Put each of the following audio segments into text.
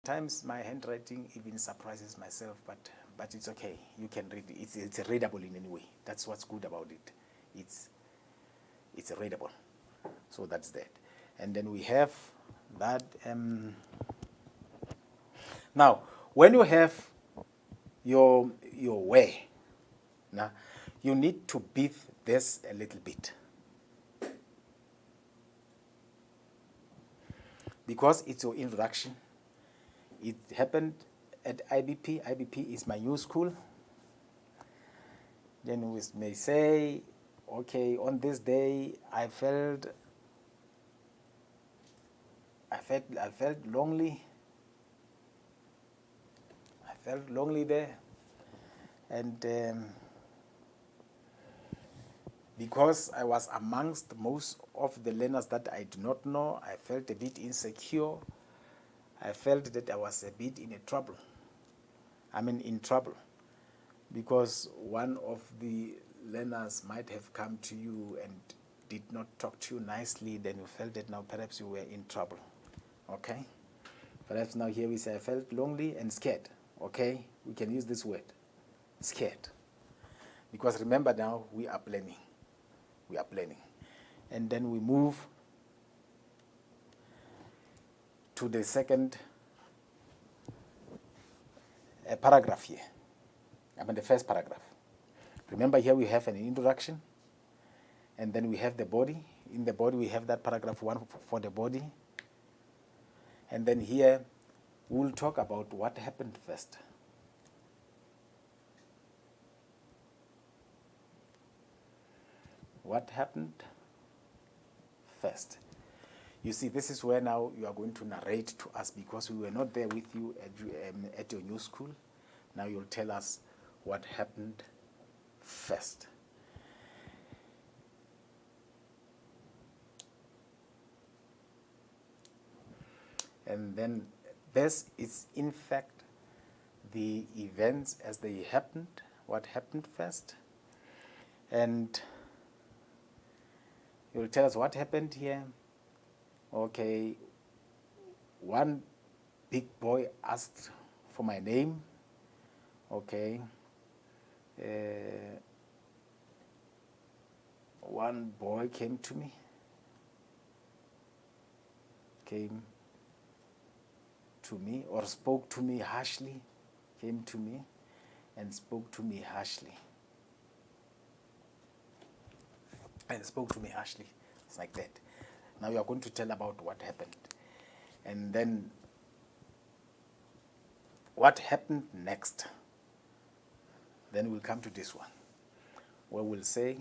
Times my handwriting even surprises myself, but it's okay. You can read it. It's readable in any way. That's what's good about it. It's readable. So that's that. And then we have that. Now, when you have your way, now you need to beef this a little bit, because it's your introduction. It happened at IBP. IBP is my new school. Then we may say, okay, on this day I felt lonely. I felt lonely there, and because I was amongst most of the learners that I do not know, I felt a bit insecure. I felt that I was a bit in trouble, because one of the learners might have come to you and did not talk to you nicely. Then you felt that now perhaps you were in trouble. Okay? Perhaps now here we say I felt lonely and scared. Okay? We can use this word, scared. Because remember now, we are planning. We are planning. And then we move to the second paragraph here. The first paragraph. Remember here we have an introduction, and then we have the body. In the body we have that paragraph 1 for the body. And then here we'll talk about what happened first. What happened first? You see, this is where now you are going to narrate to us, because we were not there with you at your new school. Now you'll tell us what happened first. And then this is in fact the events as they happened, what happened first. And you'll tell us what happened here. Okay, one big boy asked for my name. Okay. One boy came to me, or spoke to me harshly, came to me and spoke to me harshly. It's like that. Now you are going to tell about what happened. And then what happened next. Then we'll come to this one, where we'll say,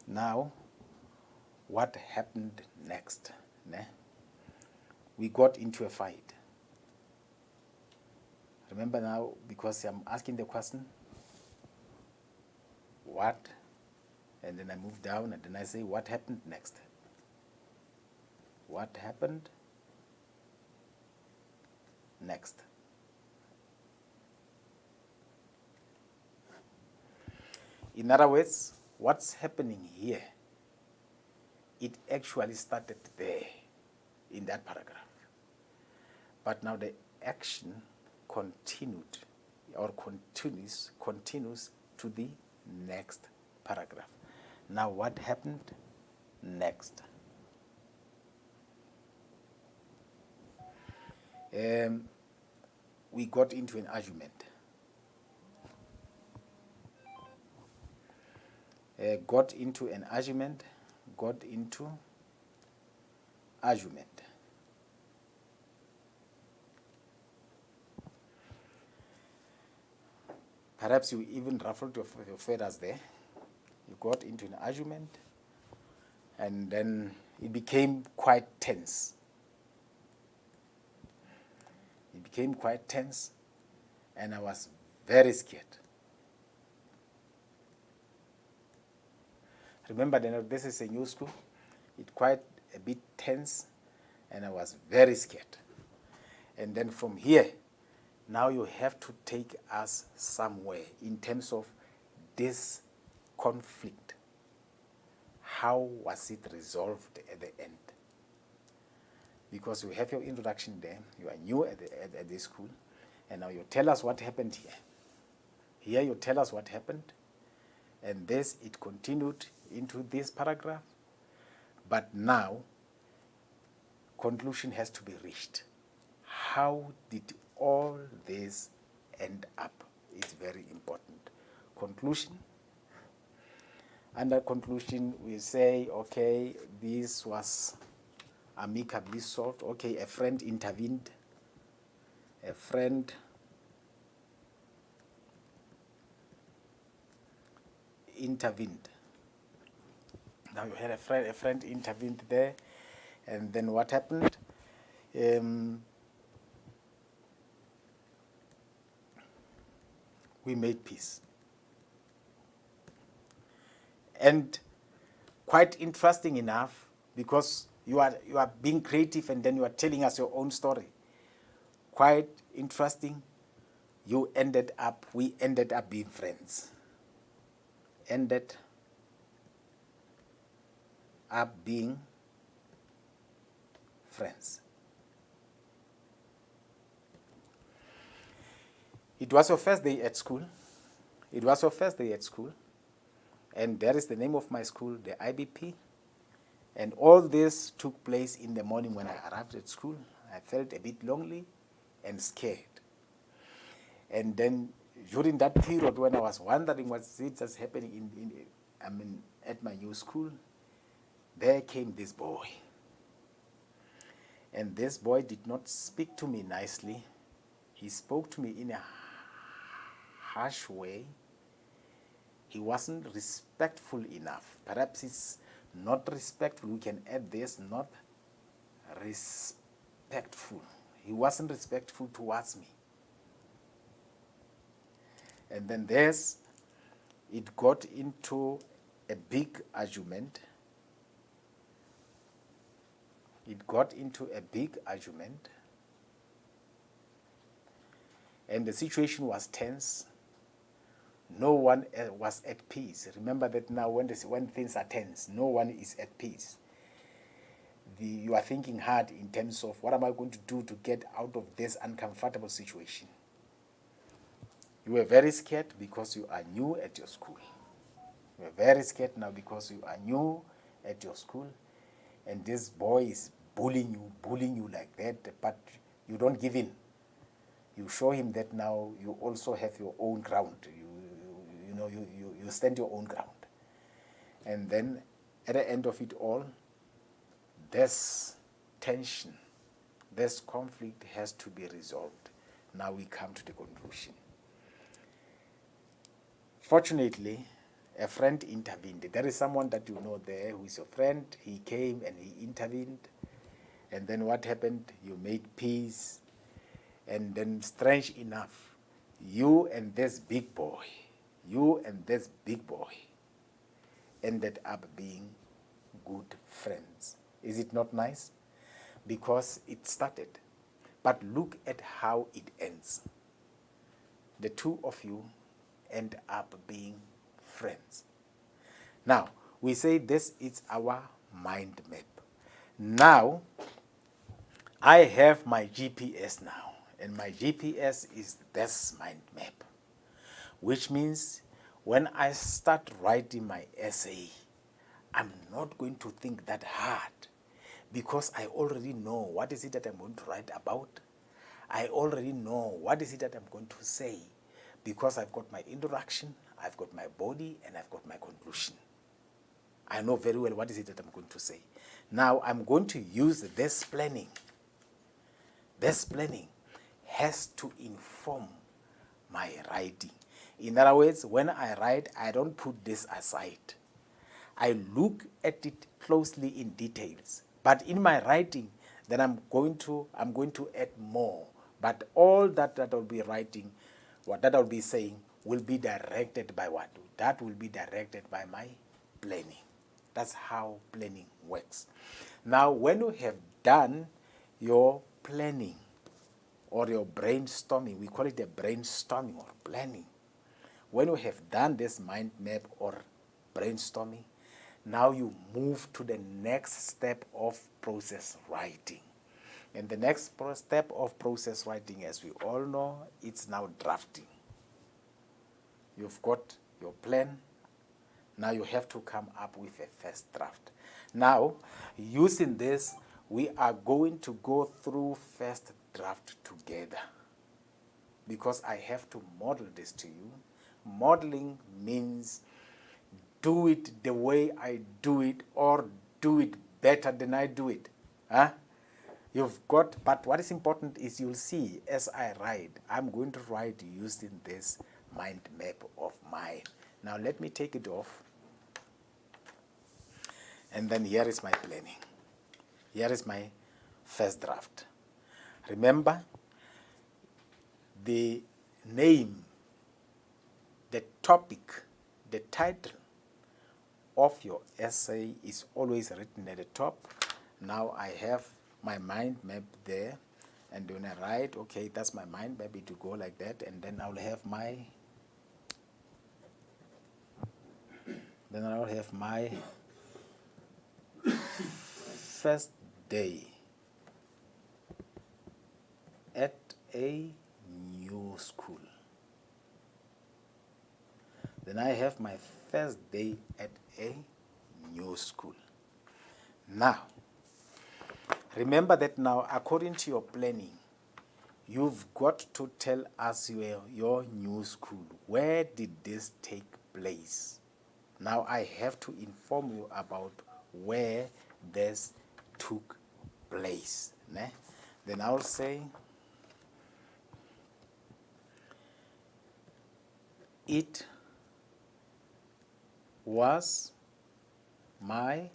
now, what happened next? We got into a fight. Remember now, because I'm asking the question, what? And then I move down and then I say, what happened next? What happened next? In other words, what's happening here, it actually started there in that paragraph. But now the action continued or continues to the next paragraph. Now what happened next? We got into an argument. Got into argument. Perhaps you even ruffled your feathers there. You got into an argument, and then it became quite tense. And I was very scared. Remember that this is a new school. It's quite a bit tense, and I was very scared. And then from here, now you have to take us somewhere in terms of this conflict. How was it resolved at the end? because you have your introduction there. You are new at this school, and now you tell us what happened here. Here you tell us what happened, and this, it continued into this paragraph. But now, conclusion has to be reached. How did all this end up? It's very important. Conclusion. Under conclusion, we say, okay, this was amicably solved. Okay, a friend intervened. A friend intervened. Now you had a friend intervened there, and then what happened? We made peace. And quite interesting enough, because you are being creative and then you are telling us your own story. Quite interesting. We ended up being friends. Ended up being friends. It was your first day at school. It was your first day at school. And there is the name of my school, the IBP. And all this took place in the morning when I arrived at school. I felt a bit lonely and scared. And then during that period when I was wondering what's just happening at my new school, there came this boy. And this boy did not speak to me nicely. He spoke to me in a harsh way. He wasn't respectful enough. Perhaps it's not respectful. We can add this, not respectful. He wasn't respectful towards me. And then it got into a big argument. It got into a big argument. And the situation was tense. No one was at peace. Remember that now when things are tense, no one is at peace. You are thinking hard in terms of what am I going to do to get out of this uncomfortable situation. You were very scared because you are new at your school. You are very scared now because you are new at your school. And this boy is bullying you like that, but you don't give in. You show him that now you also have your own ground. You stand your own ground. And then at the end of it all, this tension, this conflict has to be resolved. Now we come to the conclusion. Fortunately, a friend intervened. There is someone that you know there who is your friend. He came and he intervened. And then what happened? You made peace. And then strange enough, you and this big boy ended up being good friends. Is it not nice? Because it started. But look at how it ends. The two of you end up being friends. Now, we say this is our mind map. Now, I have my GPS now. And my GPS is this mind map, which means when I start writing my essay, I'm not going to think that hard because I already know what is it that I'm going to write about. I already know what is it that I'm going to say because I've got my introduction, I've got my body, and I've got my conclusion. I know very well what is it that I'm going to say. Now I'm going to use this planning. This planning has to inform my writing. In other words, when I write, I don't put this aside. I look at it closely in details. But in my writing, then I'm going to add more. But all that I'll be writing, what that I'll be saying, will be directed by what? That will be directed by my planning. That's how planning works. Now, when you have done your planning, or your brainstorming, we call it a brainstorming or planning. When you have done this mind map or brainstorming, now you move to the next step of process writing. And the next step of process writing, as we all know, it's now drafting. You've got your plan. Now you have to come up with a first draft. Now, using this, we are going to go through first draft together, because I have to model this to you. Modeling means do it the way I do it, or do it better than I do it. Huh? You've got, but what is important is you'll see as I write, I'm going to write using this mind map of mine. Now let me take it off. And then here is my planning. Here is my first draft. Remember, the name, the topic, the title of your essay is always written at the top. Now I have my mind map there, and when I write, okay, that's my mind map, it will go like that, and then I'll have my first day at a new school. Then I have my first day at a new school. Now, remember that now, according to your planning, you've got to tell us your new school. Where did this take place? Now I have to inform you about where this took place. Ne? Then I'll say, it was my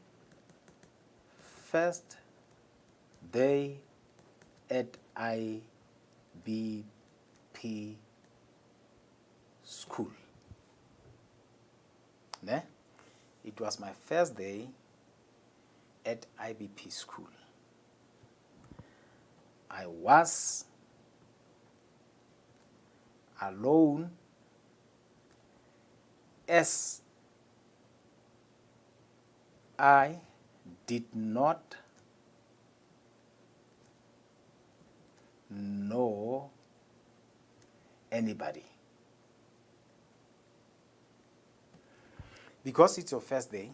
first day at IBP school. Ne? It was my first day at IBP school. I was alone as I did not know anybody. Because it's your first day,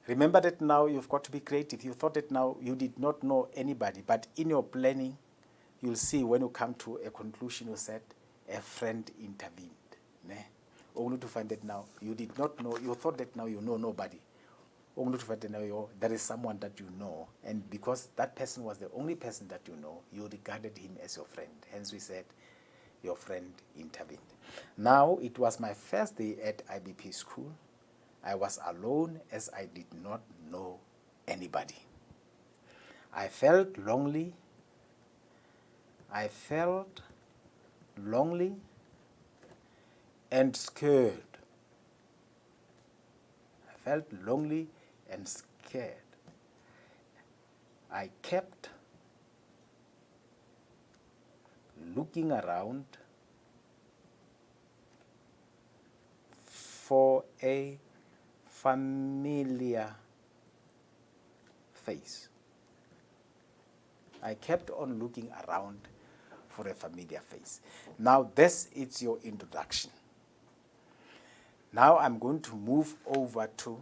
remember that now you've got to be creative. You thought that now you did not know anybody, but in your planning, you'll see when you come to a conclusion, you said a friend intervened. Ne? Only to find that now you did not know, you thought that now you know nobody. Only to find that now there is someone that you know, and because that person was the only person that you know, you regarded him as your friend. Hence we said your friend intervened. Now it was my first day at IBP school. I was alone as I did not know anybody. I felt lonely. I felt lonely and scared. I felt lonely and scared. I kept looking around for a familiar face. I kept on looking around for a familiar face. Now this is your introduction. Now I'm going to move over to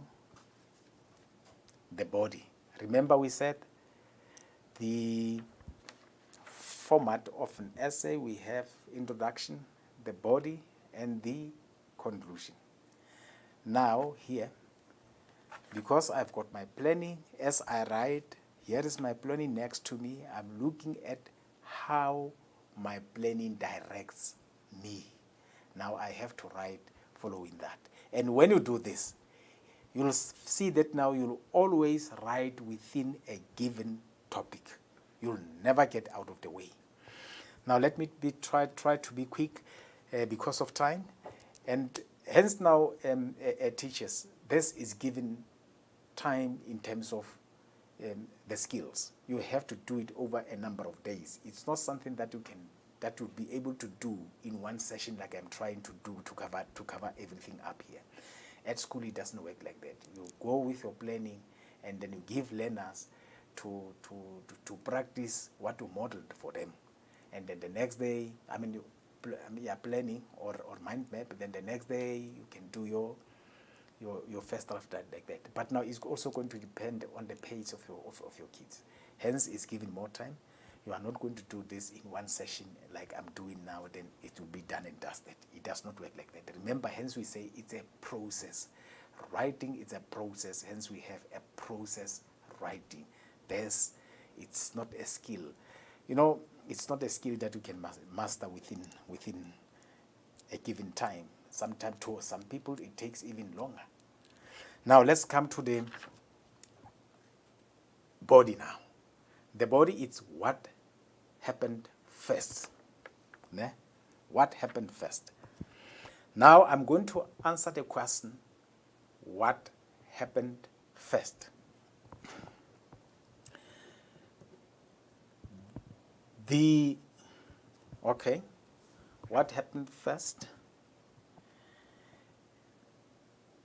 the body. Remember we said the format of an essay, we have introduction, the body, and the conclusion. Now here, because I've got my planning, as I write, here is my planning next to me. I'm looking at how my planning directs me. Now I have to write following that. And when you do this, you'll see that now you'll always write within a given topic. You'll never get out of the way. Now let me try to be quick because of time. And hence now, teachers, this is given time in terms of the skills. You have to do it over a number of days. It's not something that you'll be able to do in one session like I'm trying to do to cover everything up here. At school, it doesn't work like that. You go with your planning, and then you give learners to practice what you modeled for them. And then the next day, you are planning or mind map, then the next day you can do your first draft like that. But now it's also going to depend on the pace of your kids. Hence, it's giving more time. You are not going to do this in one session like I'm doing now, then it will be done and dusted. It does not work like that. Remember, hence we say it's a process. Writing is a process, hence we have a process writing. It's not a skill. You know, it's not a skill that you can master within a given time. Sometimes to some people it takes even longer. Now let's come to the body now. The body is what happened first. Ne? What happened first? Now I'm going to answer the question, what happened first? What happened first?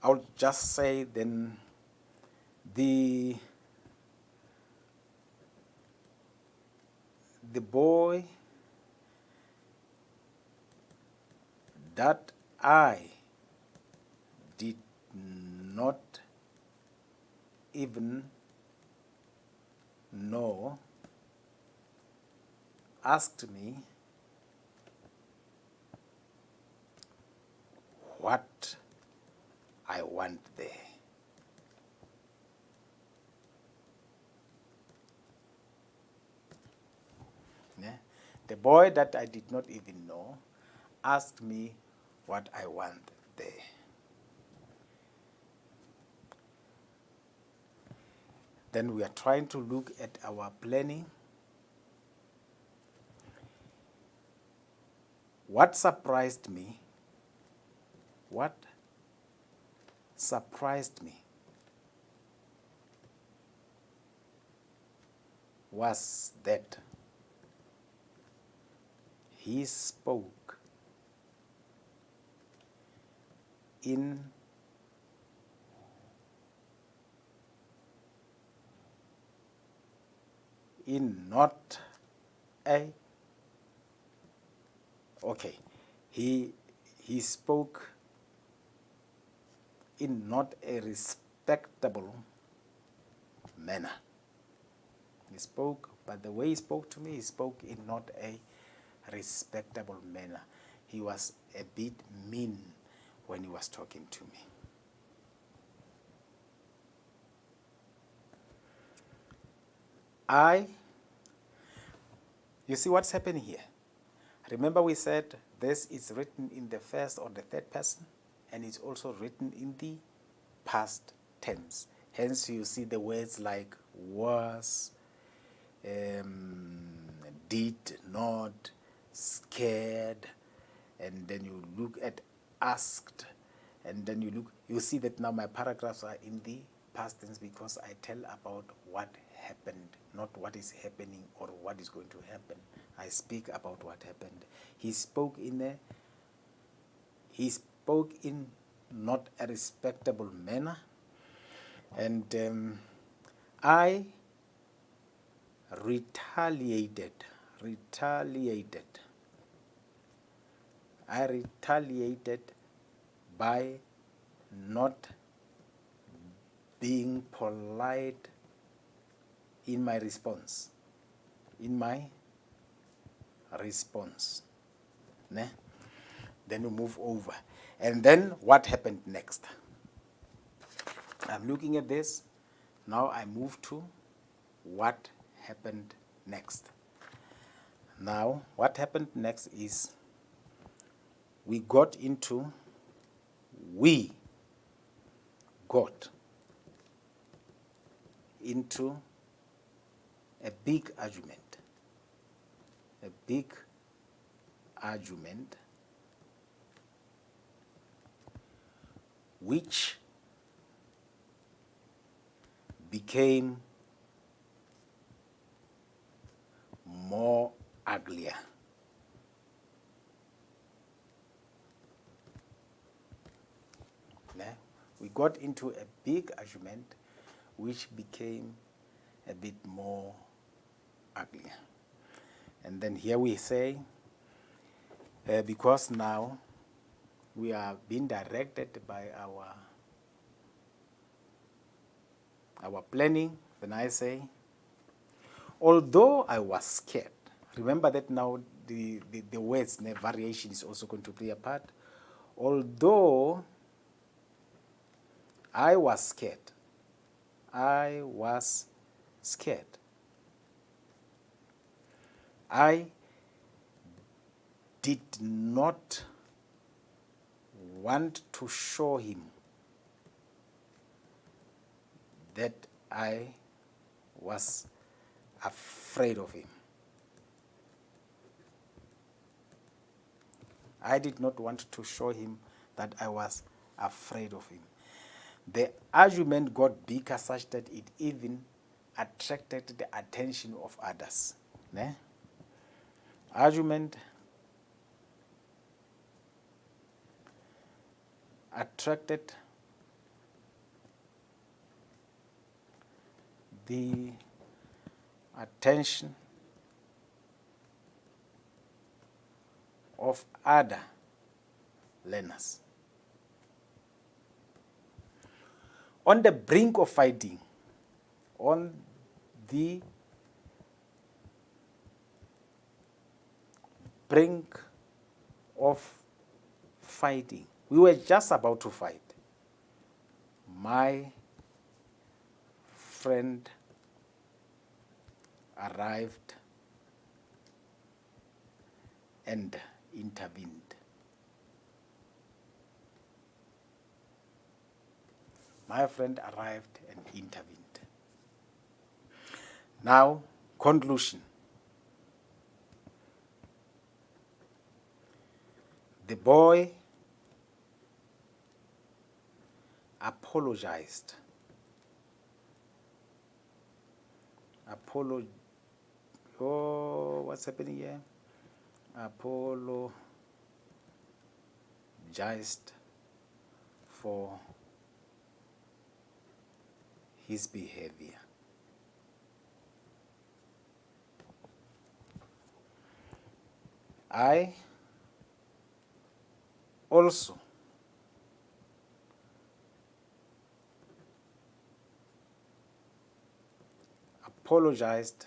I'll just say then the boy that I did not even know asked me what I want there. Yeah? The boy that I did not even know asked me what I want there. Then we are trying to look at our planning. What surprised me? What surprised me was that he spoke in not a he spoke in not a respectable manner. He spoke, but the way he spoke to me, he spoke in not a respectable manner. He was a bit mean when he was talking to me. You see what's happening here? Remember we said this is written in the first or the third person, and it's also written in the past tense. Hence you see the words like was, did not, scared, and then you look at asked, and then you see that now my paragraphs are in the past tense because I tell about what happened, not what is happening or what is going to happen. I speak about what happened. He spoke in not a respectable manner, and I retaliated. I retaliated by not being polite in my response. Ne? Then you move over. And then what happened next? I'm looking at this. Now I move to what happened next. Now, what happened next is we got into a big argument. Which became more uglier. We got into a big argument which became a bit more uglier. And then here we say, because now we are being directed by our planning, then I say, although I was scared, remember that now the words, the variation is also going to play a part. Although I was scared, I was scared. I did not want to show him that I was afraid of him. I did not want to show him that I was afraid of him. The argument got bigger such that it even attracted the attention of others. Ne? Argument attracted the attention of other learners. On the brink of fighting, on the brink of fighting, we were just about to fight. My friend arrived and intervened. My friend arrived and intervened. Now, conclusion. The boy apologized. What's happening here? Apologized for his behavior. I also apologized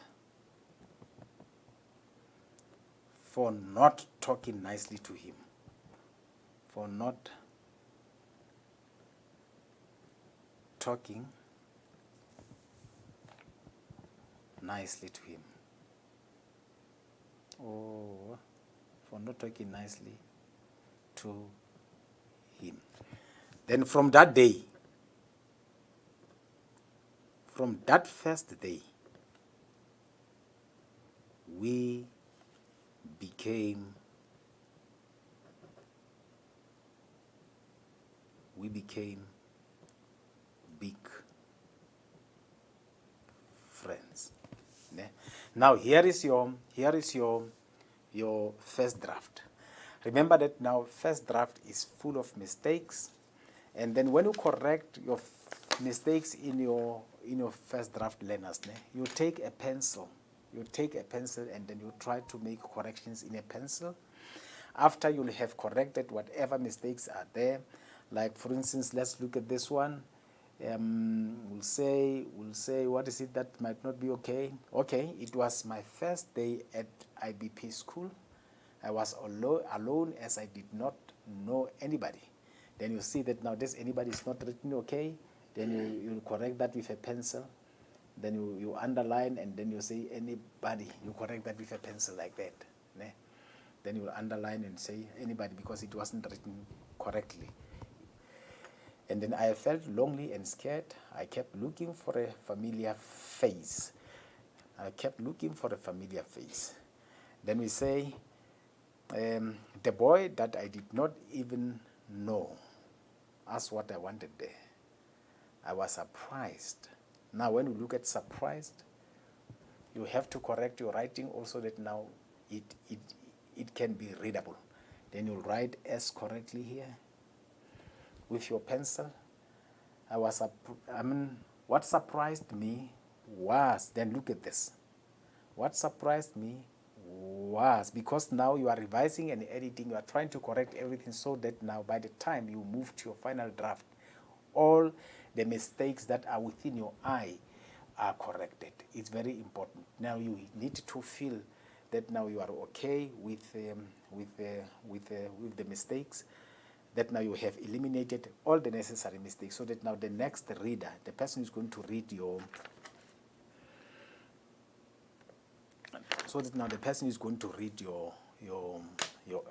for not talking nicely to him, for not talking nicely to him, or for not talking nicely to him. Then from that day, from that first day, we became big friends. Now here is your first draft. Remember that now first draft is full of mistakes, and then when you correct your mistakes in your first draft, learners, you take a pencil. You take a pencil and then you try to make corrections in a pencil. After you'll have corrected whatever mistakes are there, like for instance, let's look at this one. We'll say, what is it that might not be okay? Okay, it was my first day at IBP school. I was alone as I did not know anybody. Then you see that now this anybody is not written okay. Then you correct that with a pencil. Then you underline and then you say anybody. You correct that with a pencil like that. Ne? Then you underline and say anybody because it wasn't written correctly. And then I felt lonely and scared. I kept looking for a familiar face. Then we say, the boy that I did not even know asked what I wanted there. I was surprised. Now when we look at surprised, you have to correct your writing also that now it can be readable. Then you'll write S correctly here with your pencil. What surprised me was, then look at this. What surprised me was, because now you are revising and editing, you are trying to correct everything so that now by the time you move to your final draft, all the mistakes that are within your eye are corrected. It's very important. Now you need to feel that now you are okay with the mistakes, that now you have eliminated all the necessary mistakes, so that now the next reader, the person who's going to read your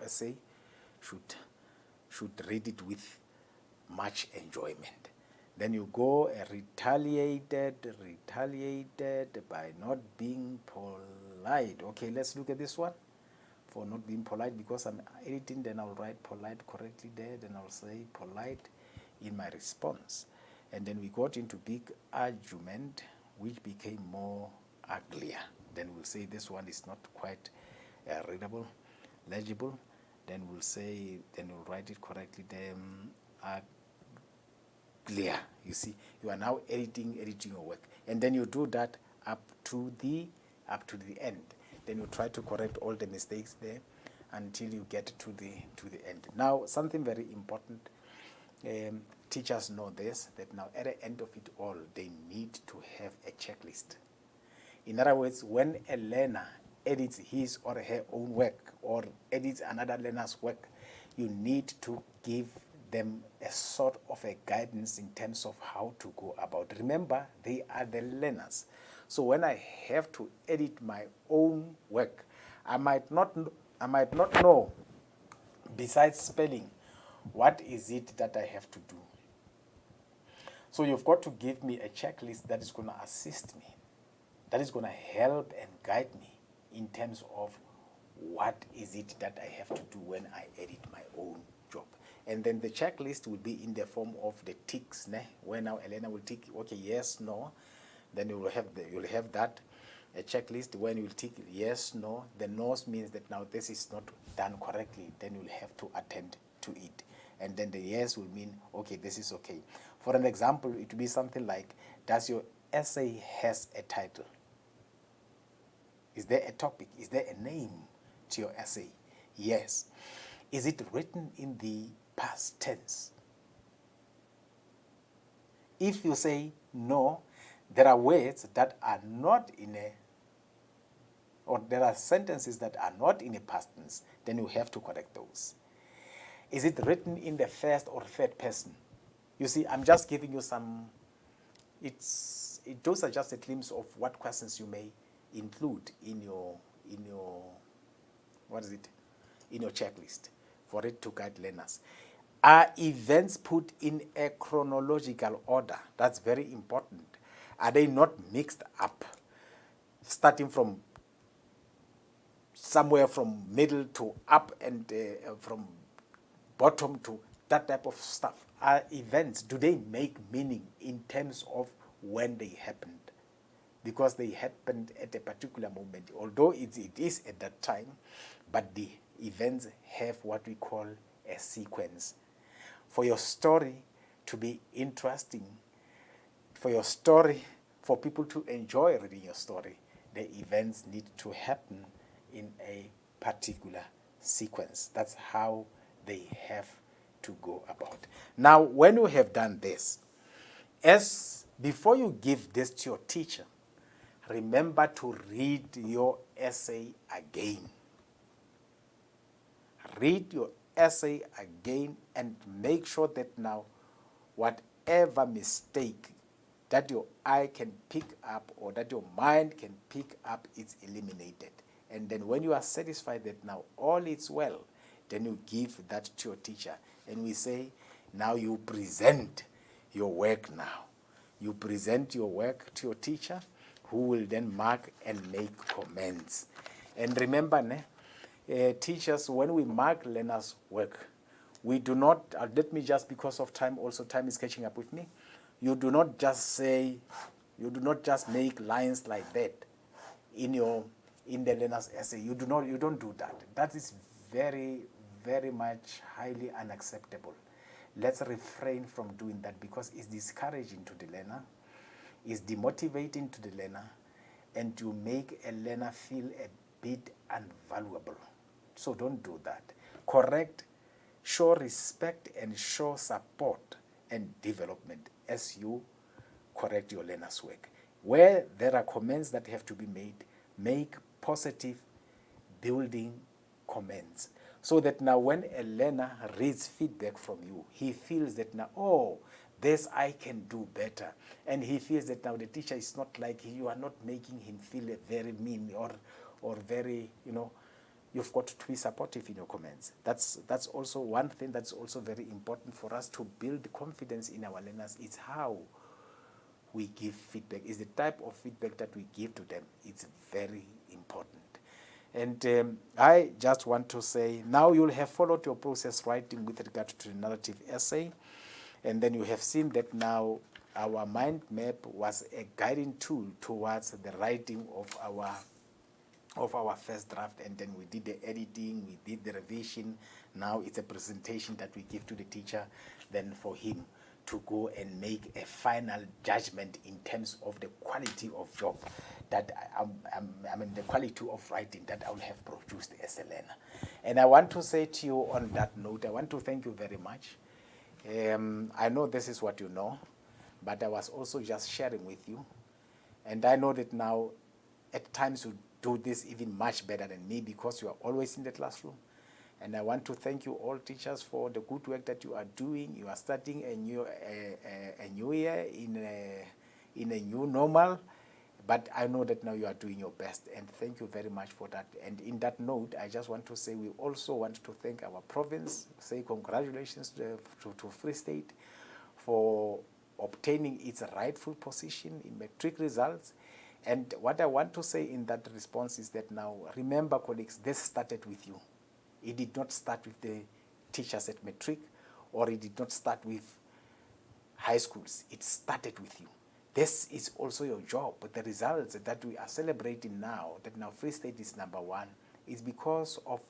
essay should read it with much enjoyment. Then you go retaliated by not being polite. Okay, let's look at this one. For not being polite, because I'm editing, then I'll write polite correctly there, then I'll say polite in my response. And then we got into big argument, which became more uglier. Then we'll say this one is not quite readable, legible. Then we'll write it correctly there, uglier. You see, you are now editing your work. And then you do that up to the end. Then you try to correct all the mistakes there until you get to the end. Now, something very important, teachers know this, that now at the end of it all, they need to have a checklist. In other words, when a learner edits his or her own work or edits another learner's work, you need to give them a sort of a guidance in terms of how to go about. Remember, they are the learners. So when I have to edit my own work, I might not know, besides spelling, what is it that I have to do. So you've got to give me a checklist that is going to assist me, that is going to help and guide me in terms of what is it that I have to do when I edit my own job. And then the checklist will be in the form of the ticks, where now Elena will tick, okay, yes, no. Then you'll have that, a checklist when you will tick yes, no. The no's means that now this is not done correctly. Then you'll have to attend to it. And then the yes will mean, okay, this is okay. For an example, it will be something like, does your essay has a title? Is there a topic? Is there a name to your essay? Yes. Is it written in the past tense? If you say no, there are words that are not in a, or there are sentences that are not in a past tense, then you have to correct those. Is it written in the first or third person? You see, I'm just giving you some, those are just a glimpse of what questions you may include in your checklist for it to guide learners. Are events put in a chronological order? That's very important. Are they not mixed up, starting from somewhere from middle to up and from bottom to that type of stuff? Are events, do they make meaning in terms of when they happened? Because they happened at a particular moment, although it is at that time, but the events have what we call a sequence. For your story to be interesting, for people to enjoy reading your story, the events need to happen in a particular sequence. That's how they have to go about. Now, when you have done this, before you give this to your teacher, remember to read your essay again. Read your essay again and make sure that now whatever mistake that your eye can pick up or that your mind can pick up, it's eliminated. And then when you are satisfied that now all is well, then you give that to your teacher. And we say, now you present your work now. You present your work to your teacher, who will then mark and make comments. And remember, teachers, when we mark learners' work, we do not, let me just, because of time, also time is catching up with me, you do not just make lines like that in the learner's essay. You don't do that. That is very, very much highly unacceptable. Let's refrain from doing that because it's discouraging to the learner. is demotivating to the learner, and to make a learner feel a bit unvaluable. So don't do that. Correct, show respect and show support and development as you correct your learner's work. Where there are comments that have to be made, make positive building comments, so that now when a learner reads feedback from you, he feels that now, oh, this I can do better. And he feels that now the teacher is not like, you are not making him feel very mean or very, you've got to be supportive in your comments. That's also one thing that's also very important for us to build confidence in our learners. It's how we give feedback. It's the type of feedback that we give to them. It's very important. And I just want to say, now you'll have followed your process writing with regard to the narrative essay, and then you have seen that now our mind map was a guiding tool towards the writing of our first draft, and then we did the editing, we did the revision. Now it's a presentation that we give to the teacher, then for him to go and make a final judgment in terms of the quality of job that the quality of writing that I will have produced as a learner. And I want to say to you on that note, I want to thank you very much. I know this is what you know, but I was also just sharing with you. And I know that now at times you do this even much better than me, because you are always in the classroom. And I want to thank you all teachers for the good work that you are doing. You are starting a new year in a new normal, but I know that now you are doing your best, and thank you very much for that. And in that note, I just want to say we also want to thank our province, say congratulations to Free State for obtaining its rightful position in matric results. And what I want to say in that response is that now, remember colleagues, this started with you. It did not start with the teachers at matric, or it did not start with high schools. It started with you. This is also your job. But the results that we are celebrating now, that now Free State is #1, is because of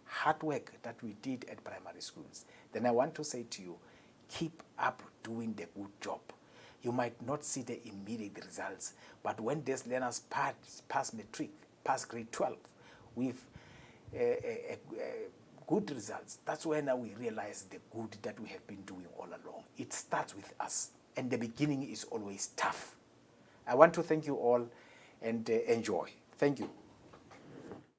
hard work that we did at primary schools. Then I want to say to you, keep up doing the good job. You might not see the immediate results, but when these learners pass matric, pass grade 12 with good results, that's when now we realize the good that we have been doing all along. It starts with us, and the beginning is always tough. I want to thank you all, and enjoy. Thank you.